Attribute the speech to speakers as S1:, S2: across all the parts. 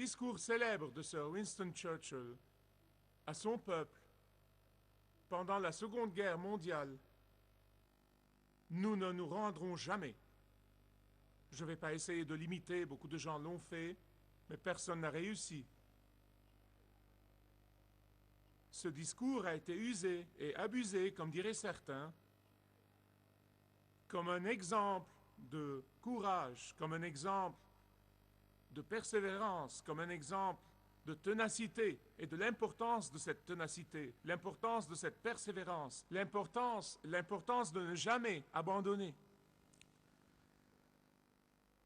S1: discours célèbre de Sir Winston Churchill à son peuple pendant la Seconde Guerre mondiale, nous ne nous rendrons jamais. Je ne vais pas essayer de l'imiter, beaucoup de gens l'ont fait, mais personne n'a réussi. Ce discours a été usé et abusé, comme diraient certains, comme un exemple de courage, comme un exemple de persévérance, comme un exemple de ténacité et de l'importance de cette ténacité, l'importance de cette persévérance, l'importance de ne jamais abandonner.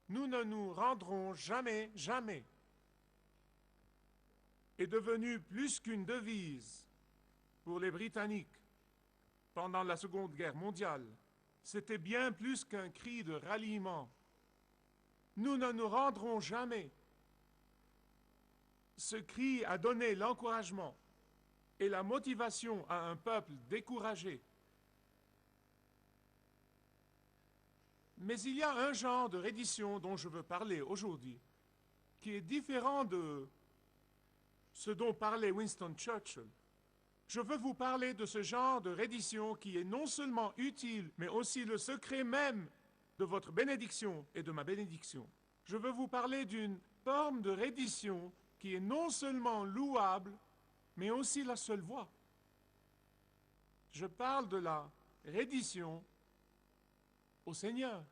S1: Nous ne nous rendrons jamais, jamais, est devenu plus qu'une devise pour les Britanniques pendant la Seconde Guerre mondiale. C'était bien plus qu'un cri de ralliement. Nous ne nous rendrons jamais. Ce cri a donné l'encouragement et la motivation à un peuple découragé. Mais il y a un genre de reddition dont je veux parler aujourd'hui, qui est différent de ce dont parlait Winston Churchill. Je veux vous parler de ce genre de reddition qui est non seulement utile, mais aussi le secret même de votre bénédiction et de ma bénédiction. Je veux vous parler d'une forme de reddition qui est non seulement louable, mais aussi la seule voie. Je parle de la reddition au Seigneur.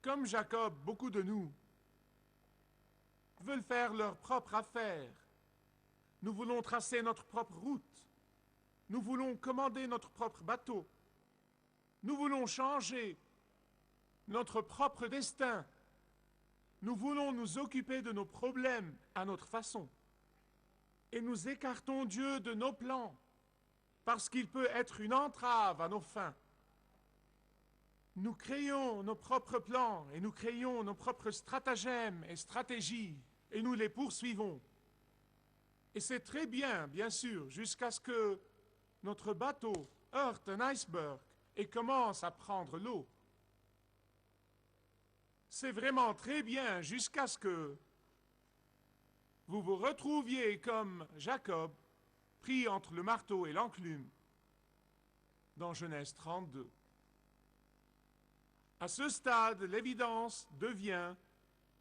S1: Comme Jacob, beaucoup de nous veulent faire leur propre affaire. Nous voulons tracer notre propre route. Nous voulons commander notre propre bateau. Nous voulons changer notre propre destin. Nous voulons nous occuper de nos problèmes à notre façon. Et nous écartons Dieu de nos plans, parce qu'il peut être une entrave à nos fins. Nous créons nos propres plans et nous créons nos propres stratagèmes et stratégies, et nous les poursuivons. Et c'est très bien, bien sûr, jusqu'à ce que notre bateau heurte un iceberg et commence à prendre l'eau. C'est vraiment très bien jusqu'à ce que vous vous retrouviez comme Jacob, pris entre le marteau et l'enclume, dans Genèse 32. À ce stade, l'évidence devient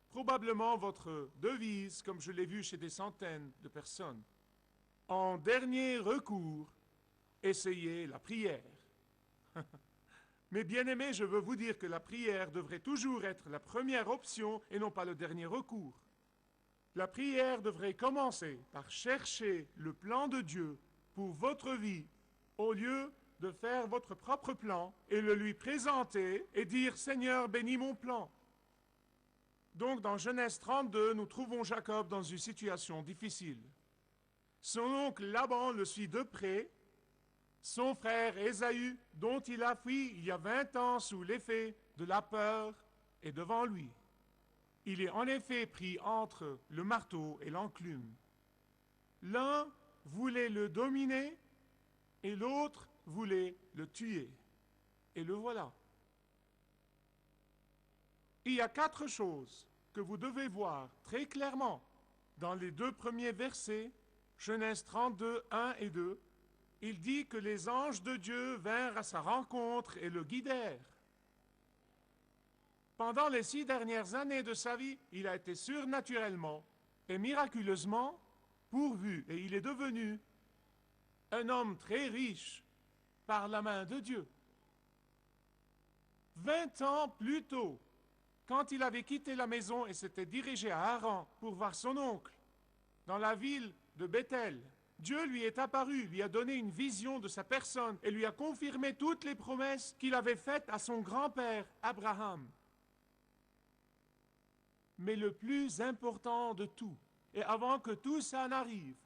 S1: probablement votre devise, comme je l'ai vu chez des centaines de personnes. En dernier recours, essayez la prière. Mais bien aimés, je veux vous dire que la prière devrait toujours être la première option et non pas le dernier recours. La prière devrait commencer par chercher le plan de Dieu pour votre vie, au lieu de faire votre propre plan et le lui présenter et dire « Seigneur, bénis mon plan ». Donc dans Genèse 32, nous trouvons Jacob dans une situation difficile. Son oncle Laban le suit de près. Son frère Ésaü, dont il a fui il y a 20 ans sous l'effet de la peur, est devant lui. Il est en effet pris entre le marteau et l'enclume. L'un voulait le dominer et l'autre voulait le tuer. Et le voilà. Il y a 4 choses que vous devez voir très clairement dans les 2 premiers versets, Genèse 32, 1 et 2. Il dit que les anges de Dieu vinrent à sa rencontre et le guidèrent. Pendant les 6 dernières années de sa vie, il a été surnaturellement et miraculeusement pourvu et il est devenu un homme très riche par la main de Dieu. 20 ans plus tôt, quand il avait quitté la maison et s'était dirigé à Haran pour voir son oncle, dans la ville de Bethel, Dieu lui est apparu, lui a donné une vision de sa personne et lui a confirmé toutes les promesses qu'il avait faites à son grand-père Abraham. Mais le plus important de tout, et avant que tout ça n'arrive,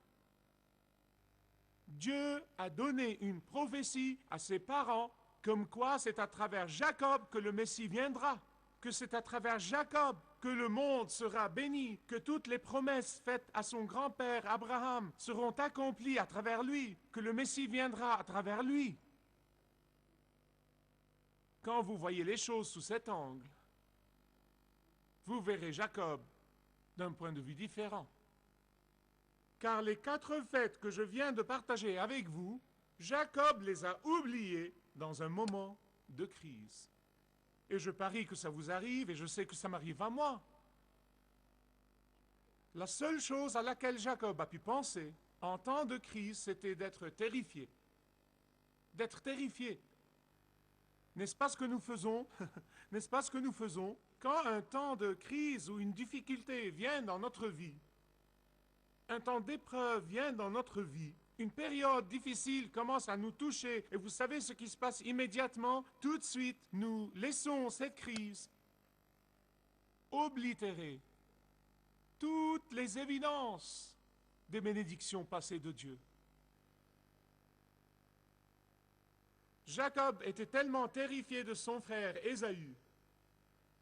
S1: Dieu a donné une prophétie à ses parents comme quoi c'est à travers Jacob que le Messie viendra, que c'est à travers Jacob que le monde sera béni, que toutes les promesses faites à son grand-père Abraham seront accomplies à travers lui, que le Messie viendra à travers lui. Quand vous voyez les choses sous cet angle, vous verrez Jacob d'un point de vue différent. Car les 4 faits que je viens de partager avec vous, Jacob les a oubliés dans un moment de crise. Et je parie que ça vous arrive, et je sais que ça m'arrive à moi. La seule chose à laquelle Jacob a pu penser en temps de crise, c'était d'être terrifié. D'être terrifié. N'est-ce pas ce que nous faisons? N'est-ce pas ce que nous faisons quand un temps de crise ou une difficulté vient dans notre vie? Un temps d'épreuve vient dans notre vie. Une période difficile commence à nous toucher. Et vous savez ce qui se passe immédiatement? Tout de suite, nous laissons cette crise oblitérer toutes les évidences des bénédictions passées de Dieu. Jacob était tellement terrifié de son frère Ésaü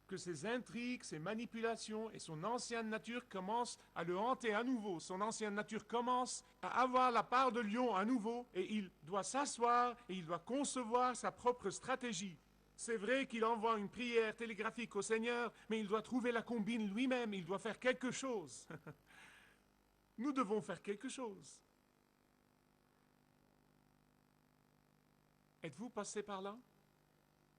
S1: que ses intrigues, ses manipulations et son ancienne nature commencent à le hanter à nouveau. Son ancienne nature commence à avoir la part de lion à nouveau et il doit s'asseoir et il doit concevoir sa propre stratégie. C'est vrai qu'il envoie une prière télégraphique au Seigneur, mais il doit trouver la combine lui-même, il doit faire quelque chose. Nous devons faire quelque chose. Êtes-vous passé par là?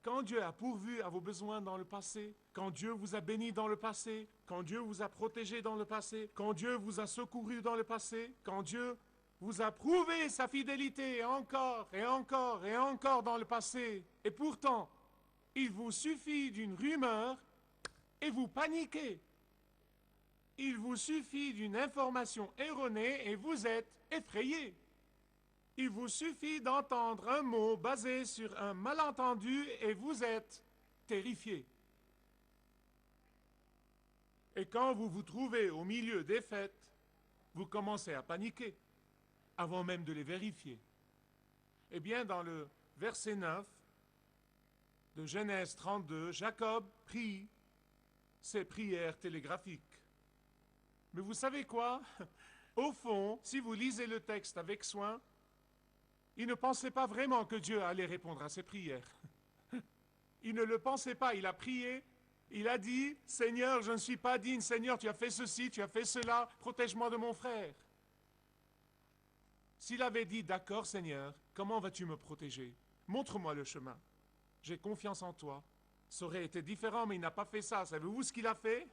S1: Quand Dieu a pourvu à vos besoins dans le passé, quand Dieu vous a béni dans le passé, quand Dieu vous a protégé dans le passé, quand Dieu vous a secouru dans le passé, quand Dieu vous a prouvé sa fidélité encore et encore et encore dans le passé, et pourtant, il vous suffit d'une rumeur et vous paniquez. Il vous suffit d'une information erronée et vous êtes effrayé. Il vous suffit d'entendre un mot basé sur un malentendu et vous êtes terrifié. Et quand vous vous trouvez au milieu des fêtes, vous commencez à paniquer, avant même de les vérifier. Eh bien, dans le verset 9 de Genèse 32, Jacob prie ses prières télégraphiques. Mais vous savez quoi? Au fond, si vous lisez le texte avec soin, il ne pensait pas vraiment que Dieu allait répondre à ses prières. Il ne le pensait pas, il a prié, il a dit, « Seigneur, je ne suis pas digne, Seigneur, tu as fait ceci, tu as fait cela, protège-moi de mon frère. » S'il avait dit, « D'accord, Seigneur, comment vas-tu me protéger? Montre-moi le chemin. J'ai confiance en toi. » Ça aurait été différent, mais il n'a pas fait ça. Savez-vous ce qu'il a fait?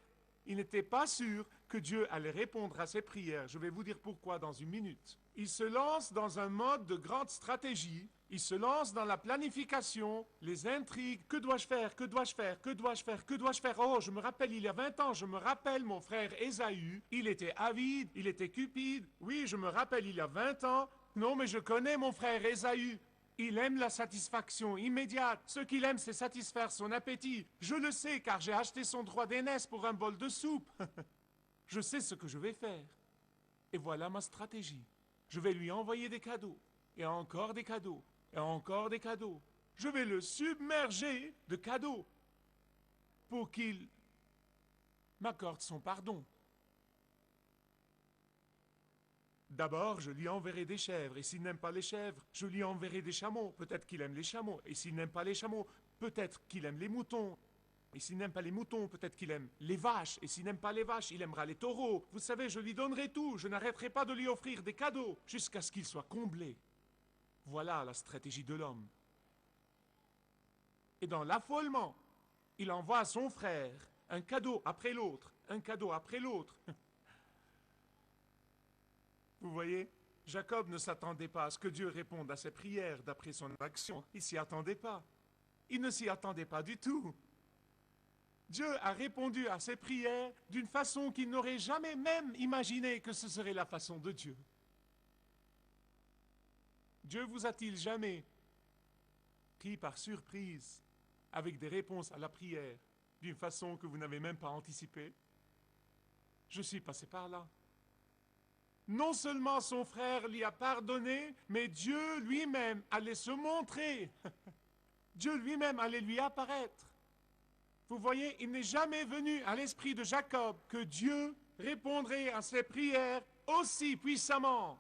S1: Il n'était pas sûr que Dieu allait répondre à ses prières. Je vais vous dire pourquoi dans une minute. Il se lance dans un mode de grande stratégie. Il se lance dans la planification, les intrigues. Que dois-je faire? Que dois-je faire? Que dois-je faire? Que dois-je faire? Oh, je me rappelle, il y a 20 ans, je me rappelle mon frère Ésaü. Il était avide, il était cupide. Oui, je me rappelle, il y a 20 ans. Non, mais je connais mon frère Ésaü. Il aime la satisfaction immédiate. Ce qu'il aime, c'est satisfaire son appétit. Je le sais, car j'ai acheté son droit d'aînesse pour un bol de soupe. Je sais ce que je vais faire. Et voilà ma stratégie. Je vais lui envoyer des cadeaux, et encore des cadeaux, et encore des cadeaux. Je vais le submerger de cadeaux pour qu'il m'accorde son pardon. D'abord, je lui enverrai des chèvres, et s'il n'aime pas les chèvres, je lui enverrai des chameaux. Peut-être qu'il aime les chameaux, et s'il n'aime pas les chameaux, peut-être qu'il aime les moutons. Et s'il n'aime pas les moutons, peut-être qu'il aime les vaches, et s'il n'aime pas les vaches, il aimera les taureaux. Vous savez, je lui donnerai tout, je n'arrêterai pas de lui offrir des cadeaux, jusqu'à ce qu'il soit comblé. Voilà la stratégie de l'homme. Et dans l'affolement, il envoie à son frère un cadeau après l'autre, un cadeau après l'autre. Vous voyez, Jacob ne s'attendait pas à ce que Dieu réponde à ses prières d'après son action. Il s'y attendait pas. Il ne s'y attendait pas du tout. Dieu a répondu à ses prières d'une façon qu'il n'aurait jamais même imaginé que ce serait la façon de Dieu. Dieu vous a-t-il jamais pris par surprise avec des réponses à la prière d'une façon que vous n'avez même pas anticipée? Je suis passé par là. Non seulement son frère lui a pardonné, mais Dieu lui-même allait se montrer. Dieu lui-même allait lui apparaître. Vous voyez, il n'est jamais venu à l'esprit de Jacob que Dieu répondrait à ses prières aussi puissamment,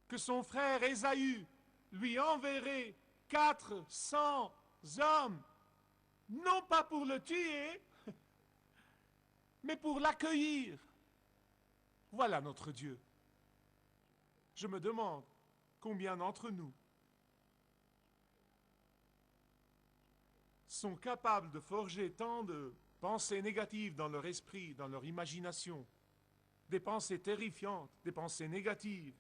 S1: que son frère Ésaü lui enverrait 400 hommes, non pas pour le tuer, mais pour l'accueillir. Voilà notre Dieu. Je me demande combien d'entre nous sont capables de forger tant de pensées négatives dans leur esprit, dans leur imagination, des pensées terrifiantes, des pensées négatives.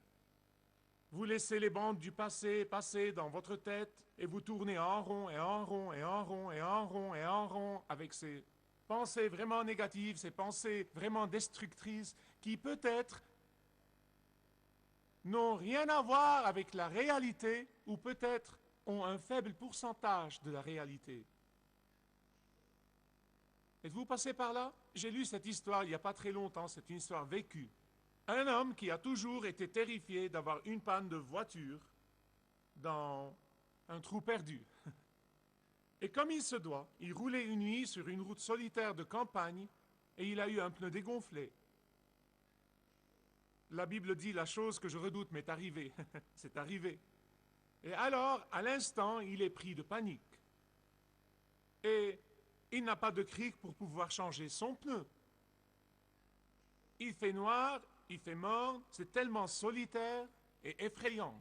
S1: Vous laissez les bandes du passé passer dans votre tête et vous tournez en rond et en rond et en rond et en rond et en rond avec ces pensées vraiment négatives, ces pensées vraiment destructrices qui peut-être n'ont rien à voir avec la réalité ou peut-être ont un faible pourcentage de la réalité. Êtes-vous passé par là? J'ai lu cette histoire il n'y a pas très longtemps, c'est une histoire vécue. Un homme qui a toujours été terrifié d'avoir une panne de voiture dans un trou perdu. Et comme il se doit, il roulait une nuit sur une route solitaire de campagne et il a eu un pneu dégonflé. La Bible dit la chose que je redoute m'est arrivée. C'est arrivé. Et alors, à l'instant, il est pris de panique. Et il n'a pas de cric pour pouvoir changer son pneu. Il fait noir, il fait mort, c'est tellement solitaire et effrayant.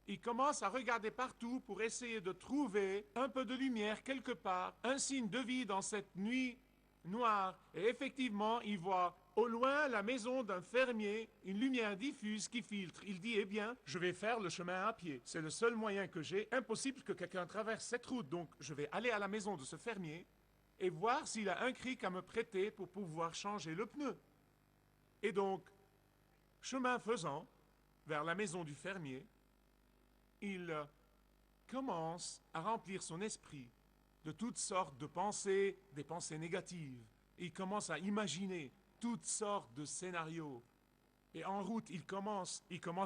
S1: Il commence à regarder partout pour essayer de trouver un peu de lumière quelque part, un signe de vie dans cette nuit noire. Et effectivement, il voit au loin la maison d'un fermier, une lumière diffuse qui filtre. Il dit, eh bien, je vais faire le chemin à pied. C'est le seul moyen que j'ai. Impossible que quelqu'un traverse cette route. Donc, je vais aller à la maison de ce fermier et voir s'il a un cric à me prêter pour pouvoir changer le pneu. Et donc, chemin faisant, vers la maison du fermier, il commence à remplir son esprit de toutes sortes de pensées, des pensées négatives. Il commence à imaginer toutes sortes de scénarios. Et en route, il commence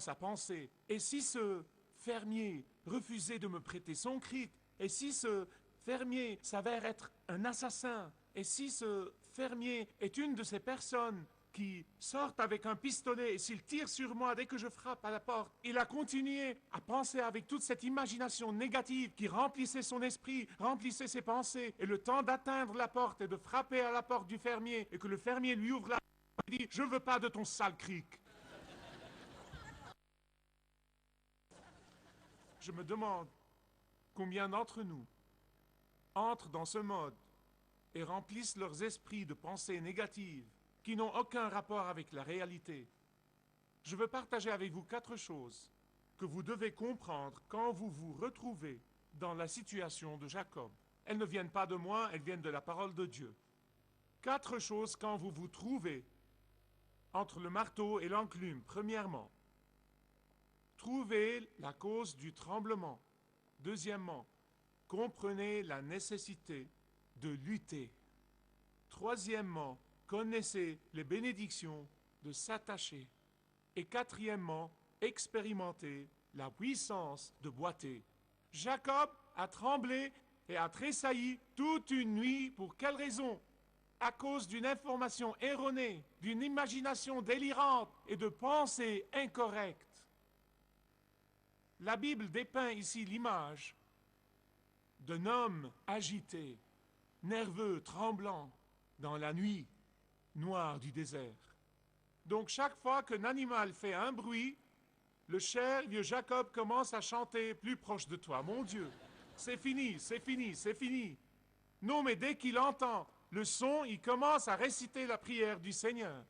S1: à penser. Et si ce fermier refusait de me prêter son cric? Et si ce fermier s'avère être un assassin? Et si ce fermier est une de ces personnes qui sortent avec un pistolet et s'il tire sur moi dès que je frappe à la porte? Il a continué à penser avec toute cette imagination négative qui remplissait son esprit, remplissait ses pensées. Et le temps d'atteindre la porte et de frapper à la porte du fermier et que le fermier lui ouvre la porte et dit « Je veux pas de ton sale cric ». Je me demande combien d'entre nous entrent dans ce mode et remplissent leurs esprits de pensées négatives qui n'ont aucun rapport avec la réalité. Je veux partager avec vous 4 choses que vous devez comprendre quand vous vous retrouvez dans la situation de Jacob. Elles ne viennent pas de moi, elles viennent de la parole de Dieu. 4 choses quand vous vous trouvez entre le marteau et l'enclume. Premièrement, trouvez la cause du tremblement. Deuxièmement, comprenez la nécessité de lutter. Troisièmement, connaissez les bénédictions de s'attacher. Et quatrièmement, expérimentez la puissance de boiter. Jacob a tremblé et a tressailli toute une nuit. Pour quelle raison? À cause d'une information erronée, d'une imagination délirante et de pensées incorrectes. La Bible dépeint ici l'image d'un homme agité, nerveux, tremblant, dans la nuit noire du désert. Donc chaque fois qu'un animal fait un bruit, le cher vieux Jacob commence à chanter plus proche de toi. Mon Dieu, c'est fini, c'est fini, c'est fini. Non, mais dès qu'il entend le son, il commence à réciter la prière du Seigneur.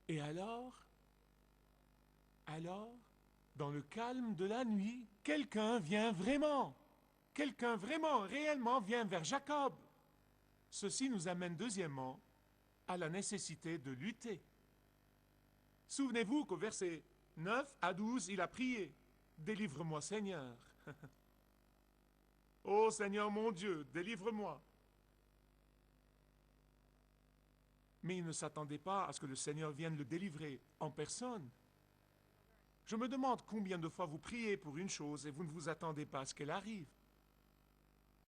S1: Et alors, dans le calme de la nuit, quelqu'un vraiment, réellement vient vers Jacob. Ceci nous amène deuxièmement à la nécessité de lutter. Souvenez-vous qu'au verset 9 à 12, il a prié « Délivre-moi Seigneur ». « Ô Seigneur mon Dieu, délivre-moi ». Mais il ne s'attendait pas à ce que le Seigneur vienne le délivrer en personne. Je me demande combien de fois vous priez pour une chose et vous ne vous attendez pas à ce qu'elle arrive.